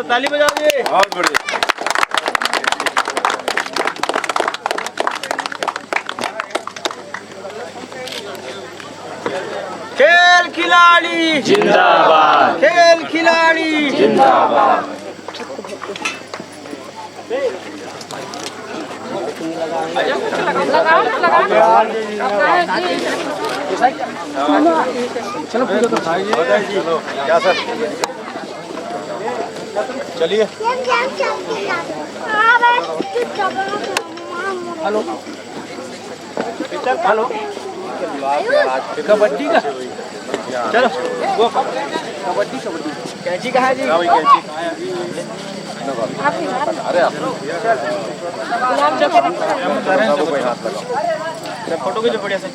ताली बजाओ जी। बहुत बढ़िया। खेल खिलाड़ी जिंदाबाद, खेल खिलाड़ी जिंदाबाद। चलो क्या सर चलिए। हेलो हेलो कबड्डी का चलो वो कबड्डी कैंची कहाँ है जी? अरे फोटो खींचो बढ़िया से।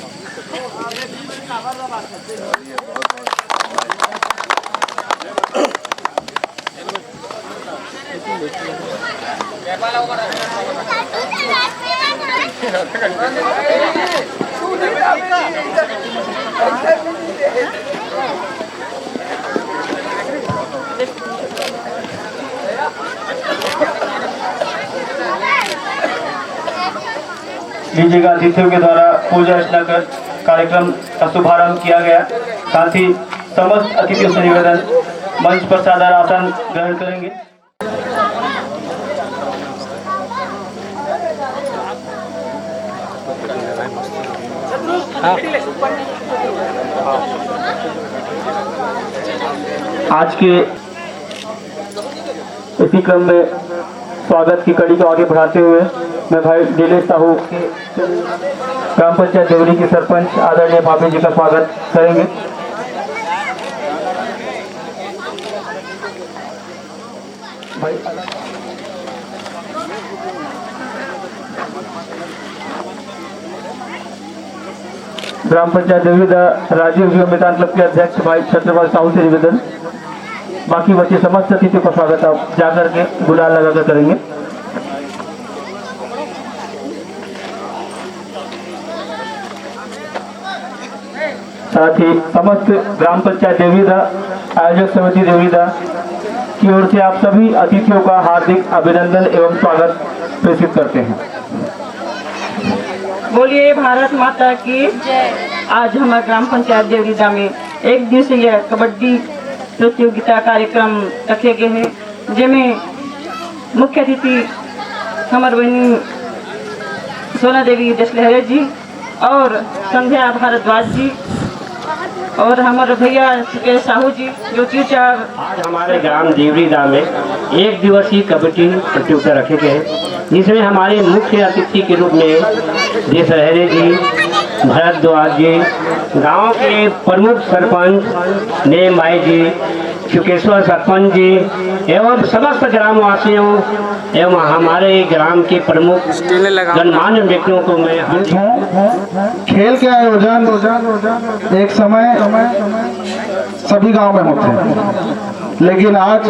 लीजिएगा अतिथियों के द्वारा पूजा अर्चना कर कार्यक्रम का शुभारंभ किया गया। साथ ही समस्त अतिथियों से निवेदन मंच पर सादर आसन ग्रहण करेंगे। आज के इसी क्रम में स्वागत की कड़ी को आगे बढ़ाते हुए मैं भाई नीलेश साहू ग्राम पंचायत देवरी की सरपंच आदरणीय भाभी जी का स्वागत करेंगे। ग्राम पंचायत देवरी राजीव युवा मैदान क्लब के अध्यक्ष भाई छत्रपाल साहू से निवेदन, बाकी बच्चे समस्त अतिथियों का स्वागत आप जाकर के गुलाल लगाकर करेंगे। साथ ही समस्त ग्राम पंचायत देवरीदा आयोजक समिति देवरीदा की ओर से आप सभी अतिथियों का हार्दिक अभिनंदन एवं स्वागत प्रेषित करते हैं। बोलिए भारत माता की जय। आज हमारे ग्राम पंचायत देवरीदा में एक दिवसीय कबड्डी प्रतियोगिता कार्यक्रम रखे गए हैं, जिसमें मुख्य अतिथि हमारे बहनी सोना देवी दशलहरे जी और संध्या भारद्वाज जी और हमारे भैया सुकेश साहू जी जो टीचर। आज हमारे ग्राम देवरीदा में एक दिवसीय कबड्डी प्रतियोगिता रखे गए हैं, जिसमें हमारे मुख्य अतिथि के रूप में दशलहरे जी, भारद्वाज जी, गांव के प्रमुख सरपंच नेम भाई जी, चुकेश्वर सरपंच जी एवं समस्त ग्रामवासियों एवं हमारे ग्राम के प्रमुख गणमान्य व्यक्तियों को मैं खेल के आयोजन एक समय सभी गांव में होते हैं, लेकिन आज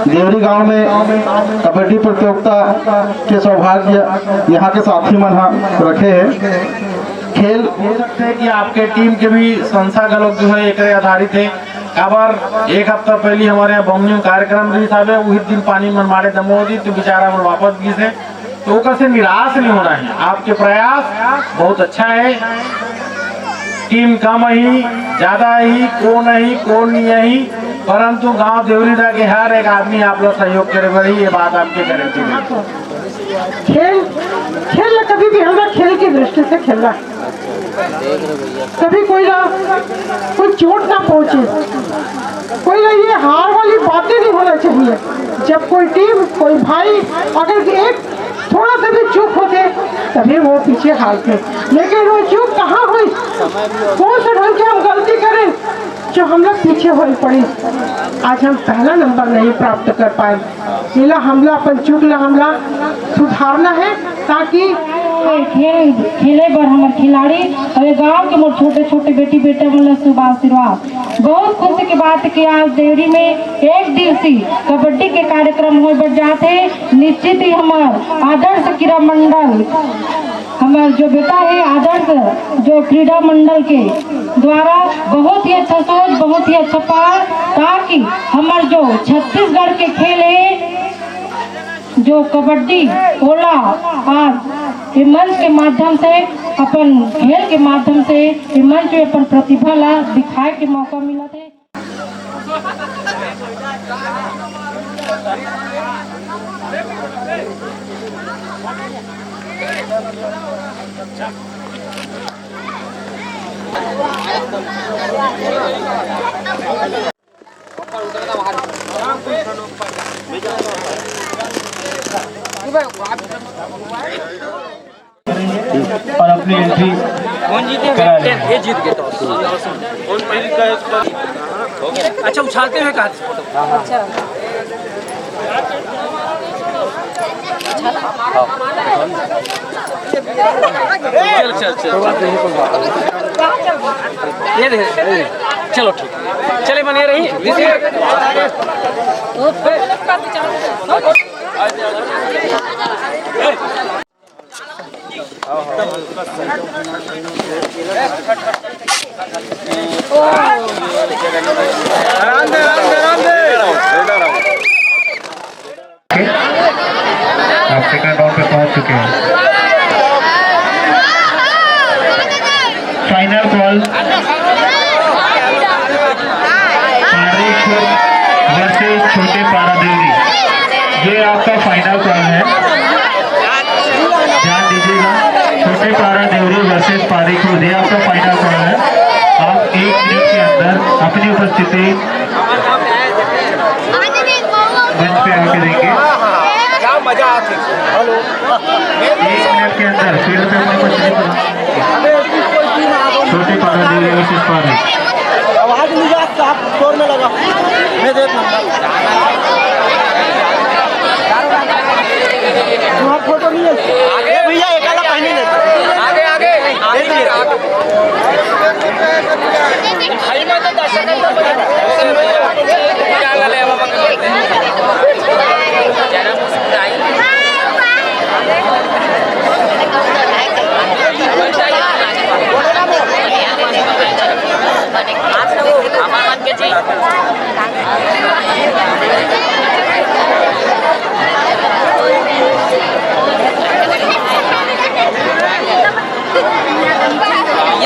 देवरी गांव में कबड्डी प्रतियोगिता के सौभाग्य यहाँ के साथी मन रखे हैं। खेल हो सकते हैं कि आपके टीम के भी संस्था लोग जो है एक आधारित है। काबर एक हफ्ता पहले हमारे यहाँ बमनी कार्यक्रम रही था, वही दिन पानी मन मारे दमो दी तो बेचारा मन वापस गई से, तो ओकर से निराश नहीं होना है। आपके प्रयास बहुत अच्छा है। टीम कम ही ज्यादा ही को नहीं को नहीं ही, परंतु गांव देवरीदा के हर एक आदमी आप लोग सहयोग करे वही ये बात आपके गारंटी है। खेल कभी भी होगा, खेल की दृष्टि से खेलना कभी कोई चोट ना पहुंचे, कोई ये हार वाली बातें नहीं होना चाहिए। जब कोई टीम, कोई भाई अगर एक थोड़ा सा भी चूक होते तभी वो पीछे हारते, लेकिन वो चूक कहाँ हुई? कौन सा ढंग के हम गलती करें जो हम लोग पीछे हो पड़े? आज हम पहला नंबर नहीं प्राप्त कर पाए। नीला हमला, अपन चूकला हमला सुधारना है ताकि खेले बर हमारे खिलाड़ी और गांव के मोर छोटे छोटे बेटी बेटे मतलब शुभ आशीर्वाद। बहुत खुशी की बात कि आज देवरी में एक दिवसीय कबड्डी के कार्यक्रम हो बढ़ जाते। निश्चित ही हमारे आदर्श क्रीड़ा मंडल, हमारे जो बेटा है आदर्श जो क्रीड़ा मंडल के द्वारा बहुत ही अच्छा सोच, बहुत ही अच्छा पार, ताकि हमारे जो छत्तीसगढ़ के खेल है जो कबड्डी ओला आज ये मंच के माध्यम से, अपन खेल के माध्यम से ये मंच में अपन प्रतिभा ला दिखाए के मौका मिला थे। और अपनी एंट्री कौन जीते? ये जीत गए तो कौन पहले का? अच्छा, उछालते हुए कहा चल चल चल ये दे, चलो ठीक, चले बने रही। आप सेकंड राउंड पे पहुंच चुके हैं। फाइनल कॉल वर्सेस छोटे पारा देवरी, ये आपका फाइनल कॉल है, ध्यान दीजिएगा। छोटे पारा देवरी वर्सेस पारी खुर्द, ये आपका फाइनल कॉल है। आप 1 मिनट के अंदर अपनी उपस्थिति मंच पे आके देंगे। मजा आती। हेलो, 1 मिनट के अंदर फील्ड पे अपनी उपस्थिति छोटे पारा देवरी वर्सेस पारी। आवाज नहीं जाता, आप शोर में लगा। मैं देख फोटो नहीं है आगे भैया, एक आला पहनी नहीं आगे आगे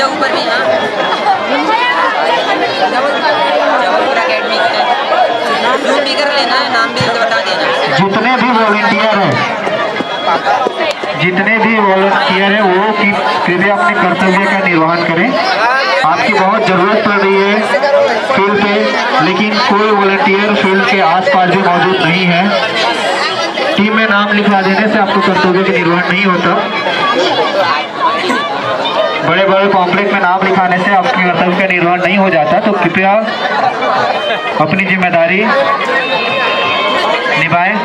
ऊपर भी नाम भी कर लेना, नाम भी बता देना। जितने भी वॉलंटियर हैं वो कृपया अपने कर्तव्य का निर्वहन करें। आपकी बहुत ज़रूरत पड़ रही है फील्ड पे, लेकिन कोई वॉलंटियर फील्ड के आसपास भी मौजूद नहीं है। टीम में नाम लिखवा देने से आपको कर्तव्य का निर्वहन नहीं होता। बड़े बड़े कॉम्प्लेक्स में नाम लिखाने से आपके कर्तव्य का निर्वहन नहीं हो जाता, तो कृपया अपनी जिम्मेदारी निभाएं।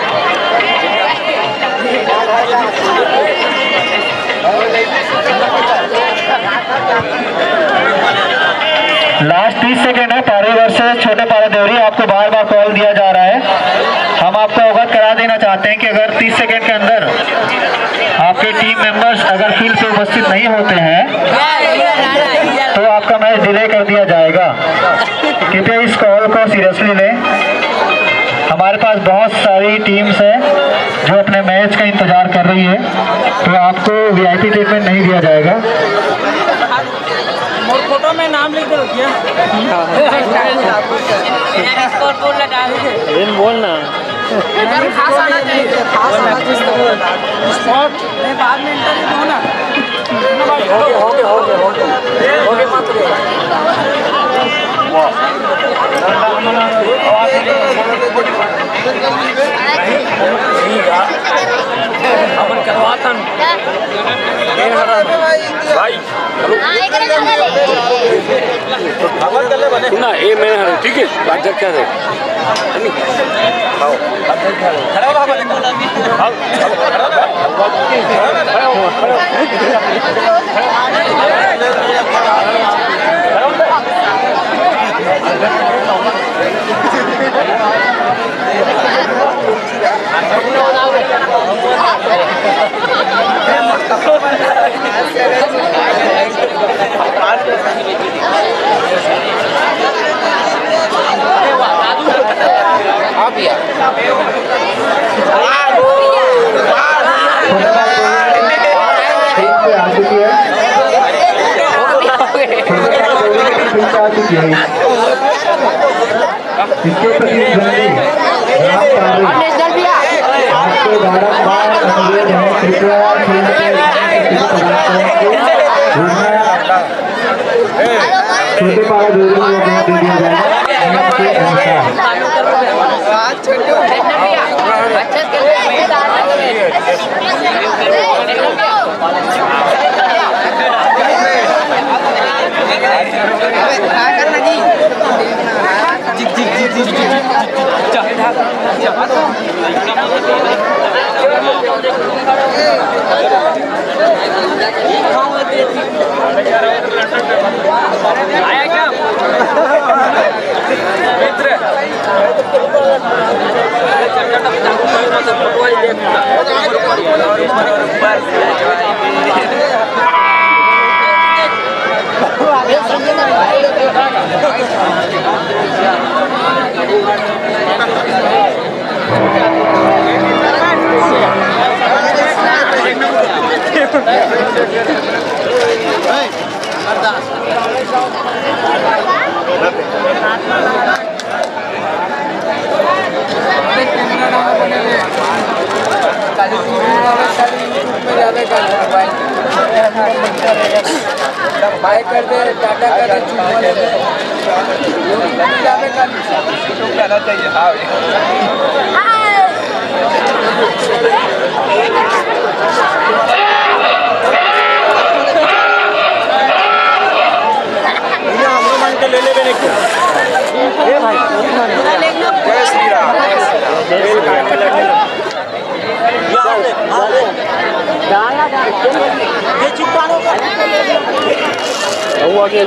लास्ट 30 सेकेंड है पारी वर्सेस छोटे पारा देवरी। आपको बार बार कॉल दिया जा रहा है। हम आपको अवगत करा देना चाहते हैं कि अगर 30 सेकेंड के अंदर आपके टीम मेंबर्स अगर फील्ड पे उपस्थित नहीं होते हैं तो आपका मैच डिले कर दिया जाएगा। कृपया इस कॉल को सीरियसली लें। हमारे पास बहुत सारी टीम्स हैं जो अपने मैच का इंतजार कर रही है, तो आपको वीआईपी ट्रीटमेंट नहीं दिया जाएगा। फोटो में नाम लिख दो क्या? बोलना खास आना चाहिए, खास आना चाहिए। बाद में इंटरव्यू होना हो गए मात्र अपन करवाता भाई ना ये मैं ठीक है बात क्या है इसके प्रति आपको बारम्बार अनुरोध है कृपया छोटे पारा जोड़ी को वोट दे दिया आया क्या मित्र बाय कर दे टाटा कर दे चुप ले दे जावे कर तो कहना चाहिए हां ये हमरो मन के ले लेबे नहीं ए भाई जय श्री राम बेल काटने लगे ये चुपानो का वो आगे